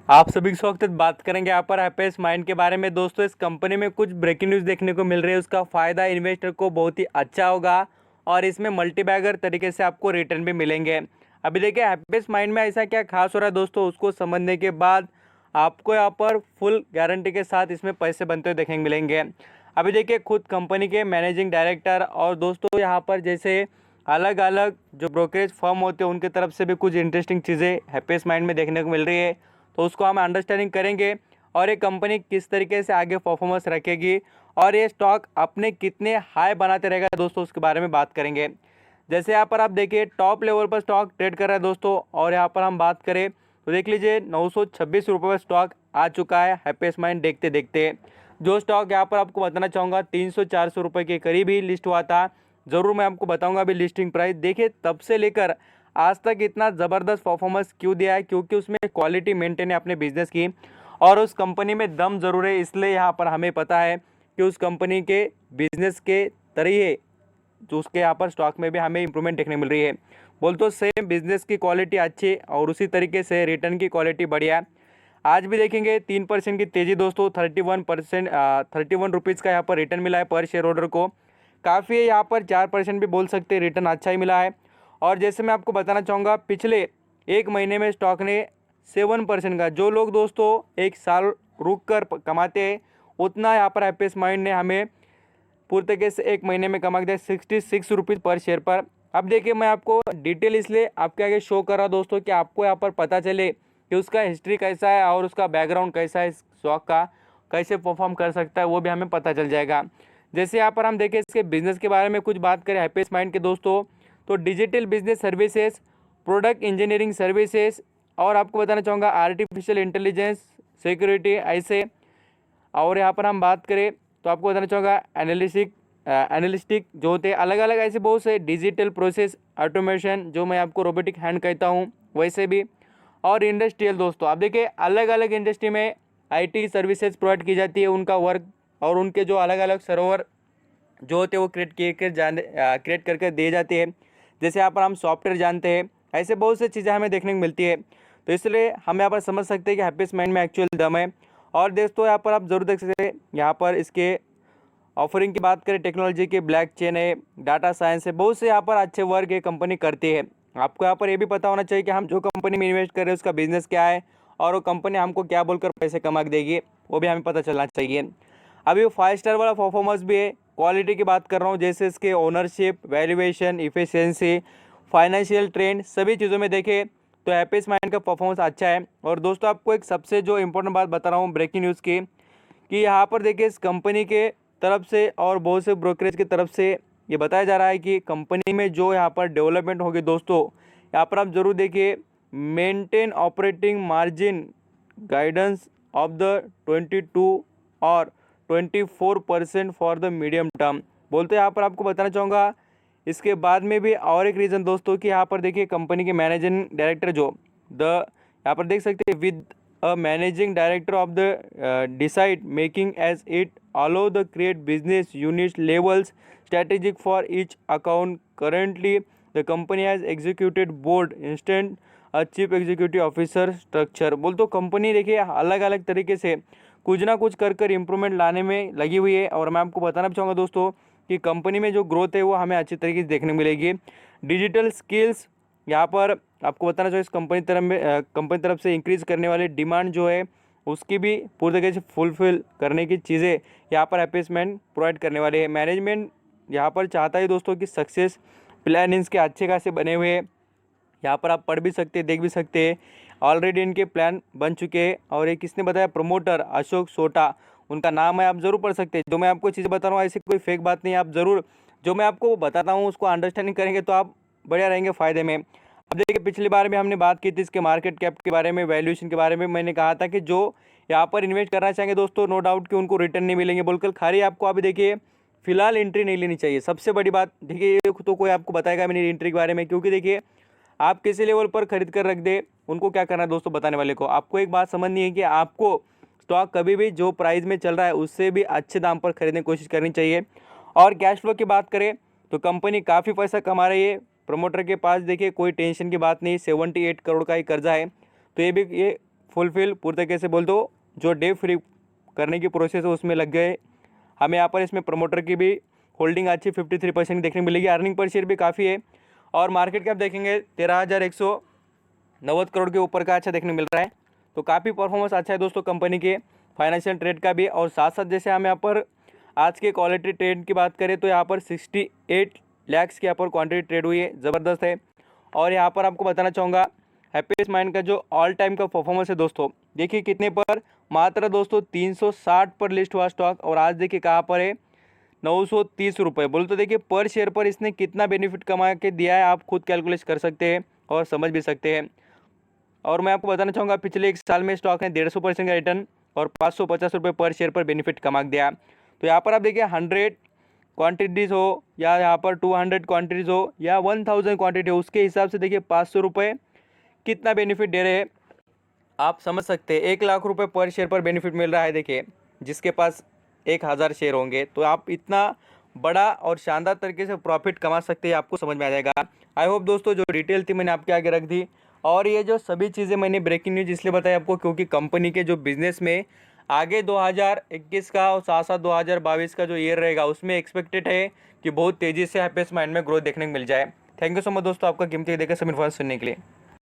आप सभी के स्वागत है। बात करेंगे यहाँ पर हैप्पीएस्ट माइंड के बारे में। दोस्तों, इस कंपनी में कुछ ब्रेकिंग न्यूज़ देखने को मिल रही है। उसका फ़ायदा इन्वेस्टर को बहुत ही अच्छा होगा और इसमें मल्टीबैगर तरीके से आपको रिटर्न भी मिलेंगे। अभी देखिए हैप्पीएस्ट माइंड में ऐसा क्या खास हो रहा है दोस्तों, उसको समझने के बाद आपको यहाँ पर फुल गारंटी के साथ इसमें पैसे बनते हुए देखने को मिलेंगे। अभी देखिए खुद कंपनी के मैनेजिंग डायरेक्टर और दोस्तों यहाँ पर जैसे अलग अलग जो ब्रोकरेज फर्म होते हैं उनकी तरफ से भी कुछ इंटरेस्टिंग चीज़ें हैप्पीएस्ट माइंड में देखने को मिल रही है, तो उसको हम अंडरस्टैंडिंग करेंगे और ये कंपनी किस तरीके से आगे परफॉर्मेंस रखेगी और ये स्टॉक अपने कितने हाई बनाते रहेगा दोस्तों, उसके बारे में बात करेंगे। जैसे यहाँ पर आप देखिए टॉप लेवल पर स्टॉक ट्रेड कर रहा है दोस्तों, और यहाँ पर हम बात करें तो देख लीजिए 926 रुपये पर स्टॉक आ चुका है हैप्पीएस्ट माइंड देखते देखते। जो स्टॉक यहाँ पर आपको बताना चाहूँगा 300-400 रुपये के करीब ही लिस्ट हुआ था। ज़रूर मैं आपको बताऊँगा अभी लिस्टिंग प्राइस। देखिए तब से लेकर आज तक इतना ज़बरदस्त परफॉर्मेंस क्यों दिया है, क्योंकि उसमें क्वालिटी मेंटेन है अपने बिजनेस की और उस कंपनी में दम ज़रूर है। इसलिए यहाँ पर हमें पता है कि उस कंपनी के बिजनेस के तरीके जो उसके यहाँ पर स्टॉक में भी हमें इंप्रूवमेंट देखने मिल रही है। बोल तो सेम बिजनेस की क्वालिटी अच्छी और उसी तरीके से रिटर्न की क्वालिटी बढ़िया है। आज भी देखेंगे 3% की तेज़ी दोस्तों, 31 रुपीज़ का यहाँ पर रिटर्न मिला है पर शेयर होल्डर को। काफ़ी है, यहाँ पर 4% भी बोल सकते हैं रिटर्न अच्छा ही मिला है। और जैसे मैं आपको बताना चाहूँगा पिछले एक महीने में स्टॉक ने 7% का, जो लोग दोस्तों एक साल रुक कर कमाते हैं उतना यहाँ पर हैप्पीएस्ट माइंड ने हमें पूरी तरीके से एक महीने में कमा दिया 66 रुपीज़ पर शेयर पर। अब देखिए मैं आपको डिटेल इसलिए आपके आगे शो कर रहा दोस्तों कि आपको यहाँ पर पता चले कि उसका हिस्ट्री कैसा है और उसका बैकग्राउंड कैसा है, इस स्टॉक का कैसे परफॉर्म कर सकता है वो भी हमें पता चल जाएगा। जैसे यहाँ पर हम देखें इसके बिजनेस के बारे में कुछ बात करें हैप्पीएस्ट माइंड के दोस्तों, तो digital business services, product engineering services और आपको बताना चाहूँगा आर्टिफिशियल इंटेलिजेंस, सिक्योरिटी ऐसे। और यहाँ पर हम बात करें तो आपको बताना चाहूँगा एनालिस्टिक जो होते हैं अलग अलग ऐसे बहुत से डिजिटल प्रोसेस ऑटोमेशन, जो मैं आपको रोबोटिक हैंड कहता हूँ वैसे भी। और इंडस्ट्रियल दोस्तों, आप देखिए अलग अलग इंडस्ट्री में आईटी सर्विसेज प्रोवाइड की जाती है, उनका वर्क और उनके जो अलग अलग सर्वर जो होते हैं वो क्रिएट करके दिए जाते हैं। जैसे यहाँ पर हम सॉफ्टवेयर जानते हैं, ऐसे बहुत सी चीज़ें हमें देखने को मिलती है। तो इसलिए हम यहाँ पर समझ सकते हैं कि हैप्पीएस्ट माइंड में एक्चुअल दम है। और दोस्तों यहाँ पर आप जरूर देख सकते हैं, यहाँ पर इसके ऑफरिंग की बात करें टेक्नोलॉजी की, ब्लॉकचेन है, डाटा साइंस है, बहुत से यहाँ पर अच्छे वर्क ये कंपनी करती है। आपको यहाँ पर ये भी पता होना चाहिए कि हम जो कंपनी में इन्वेस्ट कर रहे हैं उसका बिजनेस क्या है और वो कंपनी हमको क्या बोलकर पैसे कमा के देगी वो भी हमें पता चलना चाहिए। अभी वो 5 स्टार वाला परफॉर्मेंस भी है। क्वालिटी की बात कर रहा हूँ, जैसे इसके ownership, valuation, efficiency, financial trend, सभी चीज़ों में देखें तो हैप्पीएस्ट माइंड का परफॉर्मेंस अच्छा है। और दोस्तों आपको एक सबसे जो इंपॉर्टेंट बात बता रहा हूँ ब्रेकिंग न्यूज़ की, कि यहाँ पर देखिए इस कंपनी के तरफ से और बहुत से ब्रोकरेज की तरफ से ये बताया जा रहा है कि कंपनी में जो यहाँ पर डेवलपमेंट होगी दोस्तों, यहाँ पर आप जरूर देखिए maintain operating margin guidance of the 22 और 24% फॉर द मीडियम टर्म। बोलते यहाँ पर आपको बताना चाहूँगा इसके बाद में भी और एक रीज़न दोस्तों कि यहाँ पर देखिए कंपनी के मैनेजिंग डायरेक्टर जो यहाँ पर देख सकते हैं with a managing director of the decide making as it allow the create business units levels strategic for each account. Currently the company has executed board instant a chief executive officer structure। बोल तो company देखिए अलग अलग तरीके से कुछ ना कुछ कर इम्प्रूवमेंट लाने में लगी हुई है। और मैं आपको बताना चाहूँगा दोस्तों कि कंपनी में जो ग्रोथ है वो हमें अच्छी तरीके से देखने मिलेगी। डिजिटल स्किल्स यहाँ पर आपको बताना चाहिए इस कंपनी तरफ से इंक्रीज़ करने वाली डिमांड जो है उसकी भी पूरी तरीके से फुलफिल करने की चीज़ें यहाँ पर हैप्पीएस्ट माइंड प्रोवाइड करने वाले हैं। मैनेजमेंट यहाँ पर चाहता है दोस्तों कि सक्सेस प्लान इनके अच्छे खासे बने हुए हैं, यहाँ पर आप पढ़ भी सकते हैं, देख भी सकते हैं। ऑलरेडी इनके प्लान बन चुके हैं। और ये किसने बताया, प्रमोटर अशोक सोटा उनका नाम है, आप ज़रूर पढ़ सकते हैं। जो मैं आपको चीज़ बता रहा हूँ ऐसी कोई फेक बात नहीं है, आप ज़रूर जो मैं आपको बताता हूँ उसको अंडरस्टैंडिंग करेंगे तो आप बढ़िया रहेंगे फ़ायदे में। अब देखिए पिछली बार भी हमने बात की थी इसके मार्केट कैप के बारे में, वैल्यूएशन के बारे में। मैंने कहा था कि जो यहाँ पर इन्वेस्ट करना चाहेंगे दोस्तों नो डाउट कि उनको रिटर्न नहीं मिलेंगे बोलकर खाली आपको अभी देखिए फिलहाल एंट्री नहीं लेनी चाहिए, सबसे बड़ी बात। देखिए ये तो कोई आपको बताएगा मेरी एंट्री के बारे में, क्योंकि देखिए आप किसी लेवल पर खरीद कर रख दे उनको क्या करना है दोस्तों बताने वाले को। आपको एक बात समझनी है कि आपको स्टॉक कभी भी जो प्राइस में चल रहा है उससे भी अच्छे दाम पर खरीदने की कोशिश करनी चाहिए। और कैश फ्लो की बात करें तो कंपनी काफ़ी पैसा कमा रही है। प्रमोटर के पास देखिए कोई टेंशन की बात नहीं, 78 करोड़ का ही कर्जा है। तो ये फुलफिल पूरी तरीके से बोल दो जो डे फ्री करने की प्रोसेस है उसमें लग गए। हमें यहाँ पर इसमें प्रमोटर की भी होल्डिंग अच्छी 53% देखने को मिलेगी। अर्निंग पर शेयर भी काफ़ी है और मार्केट कैप देखेंगे 13,190 करोड़ के ऊपर का अच्छा देखने को मिल रहा है। तो काफ़ी परफॉर्मेंस अच्छा है दोस्तों कंपनी के फाइनेंशियल ट्रेड का भी। और साथ साथ जैसे हम यहाँ पर आज के क्वालिटी ट्रेड की बात करें तो यहाँ पर 68 लाख की यहाँ पर क्वान्टिटी ट्रेड हुई है, ज़बरदस्त है। और यहाँ पर आपको बताना चाहूँगा हैप्पीएस्ट माइंड का जो ऑल टाइम का परफॉर्मेंस है दोस्तों, देखिए कितने पर, मात्र दोस्तों 360 पर लिस्ट हुआ स्टॉक और आज देखिए कहाँ पर है 930 रुपये। बोलो तो देखिए पर शेयर पर इसने कितना बेनिफिट कमा के दिया है, आप खुद कैलकुलेट कर सकते हैं और समझ भी सकते हैं। और मैं आपको बताना चाहूँगा पिछले एक साल में स्टॉक ने 150% का रिटर्न और 550 रुपये पर शेयर पर बेनिफिट कमा दिया। तो यहाँ पर आप देखिए 100 क्वान्टिटीज़ हो या यहाँ पर 200 क्वान्टिटीज़ हो या 1000 क्वान्टिटी हो, उसके हिसाब से देखिए 500 रुपये कितना बेनिफिट दे रहे हैं आप समझ सकते हैं। 1 लाख रुपए पर शेयर पर बेनिफिट मिल रहा है। देखिए जिसके पास 1000 शेयर होंगे तो आप इतना बड़ा और शानदार तरीके से प्रॉफिट कमा सकते हैं, आपको समझ में आ जाएगा। आई होप दोस्तों जो डिटेल थी मैंने आपके आगे रख दी। और ये जो सभी चीज़ें मैंने ब्रेकिंग न्यूज इसलिए बताई आपको क्योंकि कंपनी के जो बिजनेस में आगे 2021 का और साथ साथ 2022 का जो ईयर रहेगा उसमें एक्सपेक्टेड है कि बहुत तेज़ी से हैप्पीएस्ट माइंड में ग्रोथ देखने को मिल जाए। थैंक यू सो मच दोस्तों आपका कीमती देकर सब इन्फॉर्मेशन सुनने के लिए।